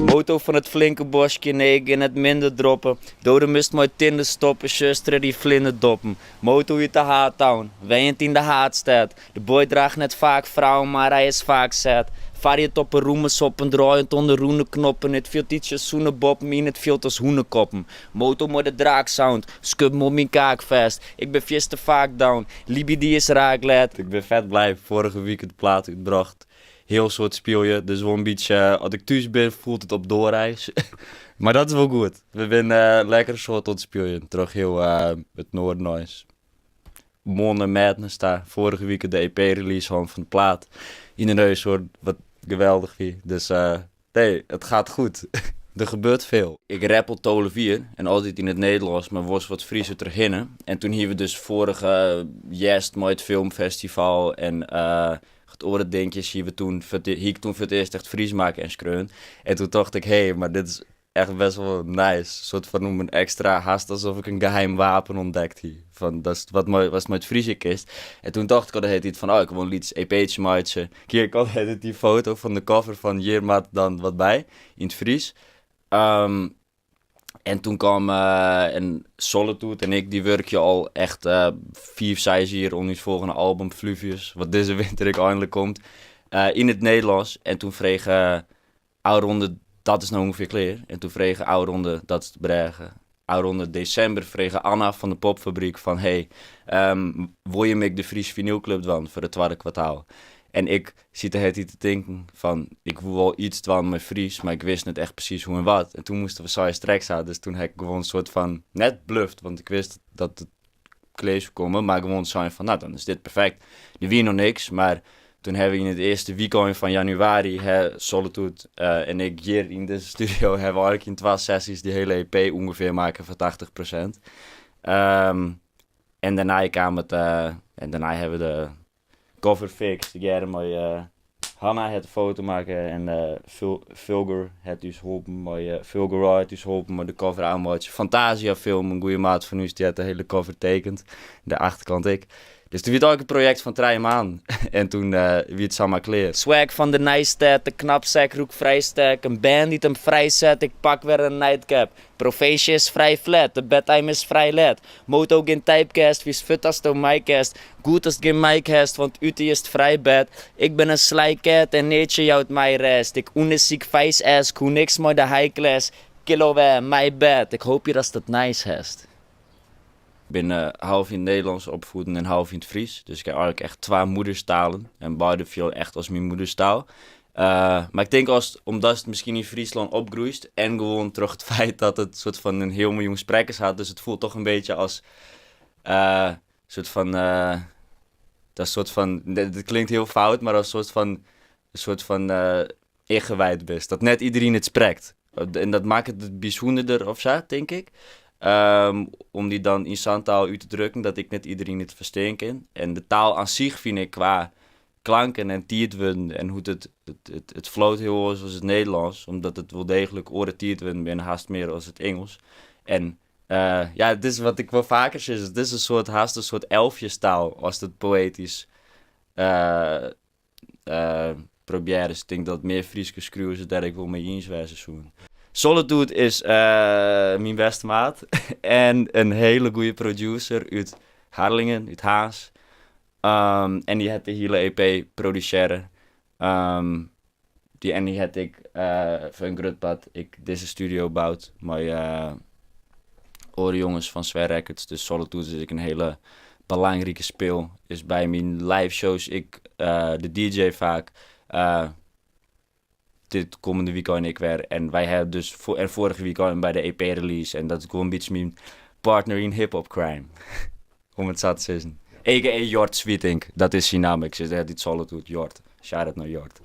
Moto van het flinke bosje, nee ik in het minder droppen. Dode mist mooi tinder stoppen, zuster die vlinder doppen. Moto uit de H-town, wijend in de haatstad. De boy draagt net vaak vrouwen, maar hij is vaak zet. Variët op een roemensoppen, draaiend onder roenenknoppen. Het viel ietsje zoenenboppen, in het viel als hoenenkoppen. Moto met de draaksound, skub me mijn kaak vast. Ik ben vies te vaak down, Libi die is raaklet. Ik ben vet blij, vorige week het plaat uitbracht. Heel soort speelje, dus wel een beetje, als ik thuis ben, voelt het op doorreis. Maar dat is wel goed. We zijn lekker soort tot speelje. Terug heel het Noordnoise. Monne Madness daar. Vorige week de EP-release van de plaat. In de neus hoor, wat geweldig wie. Dus nee, het gaat goed. Er gebeurt veel. Ik rap al tolen 4 en altijd in het Nederlands, maar was wat Friese terginnen. En toen hier we dus vorige Jest met het filmfestival en het orendenkjes hier toen voor het eerst echt Fries maken en skreun. En toen dacht ik, hé, maar dit is echt best wel nice. Een soort van noem een extra haast alsof ik een geheim wapen ontdekt hier. Van, dat is wat was met Friese kist. En toen dacht ik al het iets van, ik wil een liedje EP'tje maatje. Hier, ik had het die foto van de cover van hier maakt dan wat bij, in het Fries. En toen kwam Solitude en ik, die werkje al echt 4, 6 jaar om het volgende album Fluvius, wat deze winter ik eindelijk komt, in het Nederlands. En toen vreeg Oude dat is nou ongeveer klaar. En toen vreeg Oude dat is te brengen. Oude december vreeg Anna van de Popfabriek van, wil je me de Fries Vinylclub doen voor het tweede kwartaal? En ik zit er te denken van, ik wil wel iets doen met Fries, maar ik wist niet echt precies hoe en wat. En toen moesten we saai tracks aan, dus toen heb ik gewoon een soort van, net bluffed, want ik wist dat het college zou komen, maar gewoon saai van, nou dan is dit perfect. Er wie nog niks, maar toen hebben we in het eerste weekend van januari, Solitude en ik hier in deze studio, hebben we eigenlijk in 2 sessies die hele EP ongeveer maken voor 80%. En daarna kwam het, en daarna hebben we de cover fix. Ik heb met Hanna het foto maken en Vulgar het dus geholpen. Vulgar het dus geholpen met de cover aanmaken. Fantasia film, een goede maat van u die het de hele cover tekent. De achterkant ik. Dus toen werd ook een project van 3 maanden. En toen wie het samen kleer. Swag van de Nijstad, de knapzak, roek vrij sterk. Een band die hem vrij zet, ik pak weer een nightcap. Profeesje is vrij flat, de bedtime is vrij let. Moto geen typecast, wie is fit als de mycast. Goed als geen mycast, want Uti is het vrij bed. Ik ben een slycat en neetje jouwt mij rest. Ik ziek face ass, koe niks maar de high class. Kilo my bad, ik hoop je dat het nice hast. Ik ben half in het Nederlands opgevoed en half in het Fries. Dus ik heb eigenlijk echt 2 moederstalen. En beide viel echt als mijn moederstaal. Maar ik denk omdat het misschien in Friesland opgroeit. En gewoon terug het feit dat het soort van een heel miljoen sprekers had. Dus het voelt toch een beetje als soort van. Dat soort van. Het klinkt heel fout, maar als een soort van ingewijd best. Dat net iedereen het spreekt. En dat maakt het bijzonderder of zo, denk ik. Om die dan in zandtaal uit te drukken, dat ik net iedereen het verstaan kan. En de taal aan zich vind ik qua klanken en tiertwinden en hoe het floot heel erg als het Nederlands, omdat het wel degelijk oren tiertwinden ben haast meer als het Engels. En dit is wat ik wel vaker zeg, het is een soort elfjestaal als het poëtisch probeert. Dus ik denk dat het meer Frieske schreeuwen is dat ik wil mee eens wijzen zoen. Solitude is mijn beste maat en een hele goede producer uit Harlingen, uit Haas. En die had de hele EP produceren. Die had ik voor een groot ik deze studio bouwd. Maar jongens van Swear Records, dus Solitude is een hele belangrijke speel. Is bij mijn live shows ik de DJ vaak. Dit komende weekend ik weer. En wij hebben dus vorige weekend bij de EP-release. En dat is gewoon een beetje mijn partner in hip-hop crime. Om het zo te zeggen. A.k.a. Jort Sweetink. Dat is zijn naam. Ik zeg dit Solitude, Jort. Shout-out naar Jort.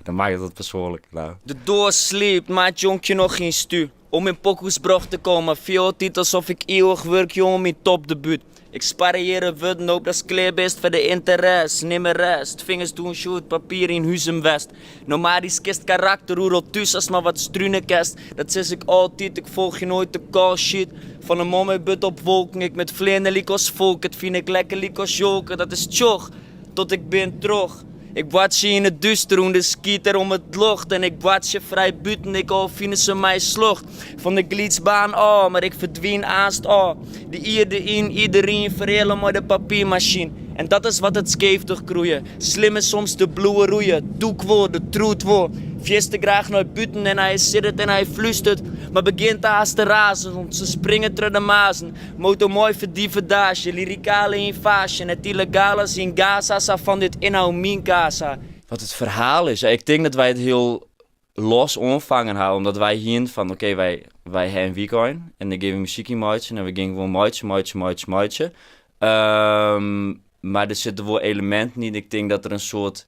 Dan maak je dat persoonlijk. Nou. De doorsleept, maat jonkje nog geen stu. Om in pokoesbrug te komen, veel titels of ik eeuwig werk, jongen, mijn topdebuut. Ik sparriëren wudden op, dat is kleerbest voor de interesse. Nimmer rest, vingers doen shoot, papier in Huzem West. Nomadisch kist karakter, hoe rot thuis als maar wat strunenkest. Dat zeg ik altijd, ik volg je nooit de call shit. Van een mom but op wolken, ik met vleenden likos volk. Het vind ik lekker likos joken, dat is tjoch, tot ik ben terug. Ik watch je in het duister, de skieter om het lucht. En ik watch je vrij buiten, ik al vinden ze mij slocht. Van de glitsbaan, oh, maar ik verdween aanst, oh. De ierde in, iedereen verhelen maar de papiermachine. En dat is wat het skeeftig groeien. Slim is soms de bloeien roeien. Doek wo, de troet wo. Fieste graag naar buiten en hij zit en hij fluistert. Maar begint haast te razen, want ze springen terug de mazen. Moto mooi voor die verdage, lyricale in fasje. Het illegale is in Gaza, sa van dit inhoud min casa. Wat het verhaal is, ik denk dat wij het heel los ontvangen houden. Omdat wij hier van, oké, wij hebben weekend. En dan geven we muziek in maatje. En we gingen gewoon maatje. Maar er zitten wel elementen in. Ik denk dat er een soort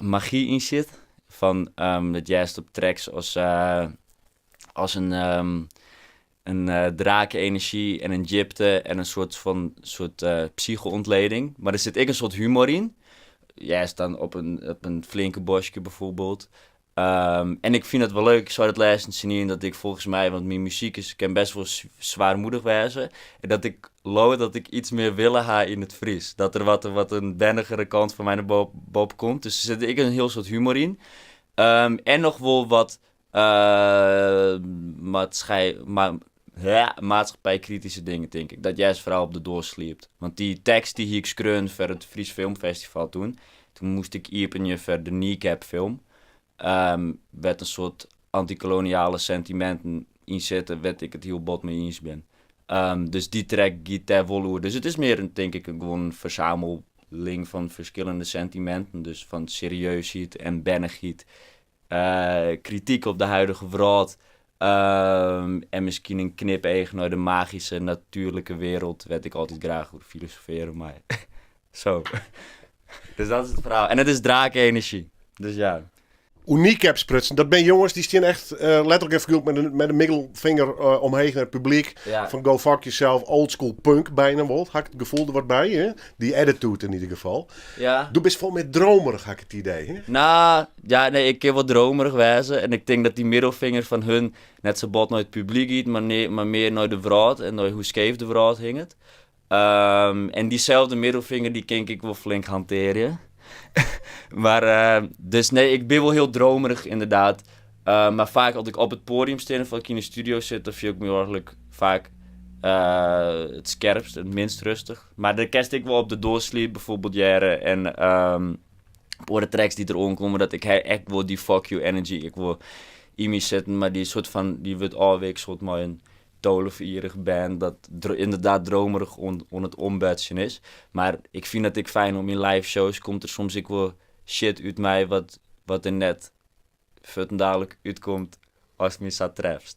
magie in zit. Van dat juist op tracks als een drakenenergie en een gypte en een soort psycho-ontleding. Maar er zit ook een soort humor in. Juist dan op een flinke bosje bijvoorbeeld. En ik vind het wel leuk, ik zou het laatst zien dat ik volgens mij, want mijn muziek kan best wel zwaarmoedig wezen. En dat ik iets meer willen ha in het Fries. Dat er wat een bennigere kant van mij naar boven komt. Dus er zit een heel soort humor in. En nog wel wat maatschappijkritische dingen, denk ik. Dat juist vooral op de doorsleept. Want die tekst die ik schreun voor het Fries Filmfestival toen moest ik iepen voor de Kneecap film. Werd een soort antikoloniale sentimenten inzetten, werd ik het heel bot mee eens ben. Dus die track giet daar wel over. Dus het is meer denk ik gewoon een verzameling van verschillende sentimenten. Dus van serieusheid en bennigheid. Kritiek op de huidige wereld. En misschien een knip naar de magische, natuurlijke wereld. Werd ik altijd graag over filosoferen, maar zo. Dus dat is het verhaal. En het is drakenenergie. Dus ja. Kneecap sprutsen, dat ben jongens die staan echt letterlijk even met een middelvinger omheen naar het publiek. Ja. Van go fuck yourself, old school punk bijna wat. Had ik het gevoel er wat bij, hè? Die attitude in ieder geval. Ja. Doe best vol met dromerig, had ik het idee, hè? Nou, ja, nee, ik kan wel dromerig wezen. En ik denk dat die middelvinger van hun net zo bot naar het publiek gaat, maar meer naar de wereld en naar hoe scheef de wereld hing het. En diezelfde middelvinger, die kan ik wel flink hanteren. Maar, dus nee, ik ben wel heel dromerig inderdaad. Maar vaak als ik op het podium sta of als ik in de studio zit, dan vind ik me eigenlijk vaak het scherpst, het minst rustig. Maar dan kerst ik wel op de doorsleep bijvoorbeeld jaren. En op de tracks die erom komen, dat ik echt wel die fuck you energy, ik wil in me zitten. Maar die soort van, die wordt alweer soort maar een tolenvierig band dat inderdaad dromerig on het ombudgen is. Maar ik vind het fijn om in live shows komt er soms ik wel shit uit mij wat er net dadelijk uitkomt als me zo treft.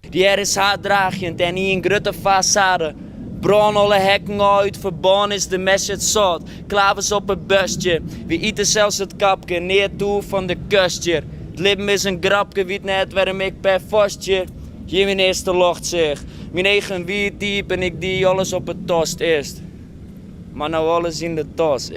Die is haatdragend en niet een grote façade. Bron alle hekken uit, verbonden is de message zout. Klavers op het busje, we eten zelfs het kapje, neer toe van de kustje. Het leven is een grapje, weet net waarom ik per vastje. Hier mijn eerste locht zeg, mijn eigen wie diep en ik die alles op het tost eerst. Maar nou alles in de tos,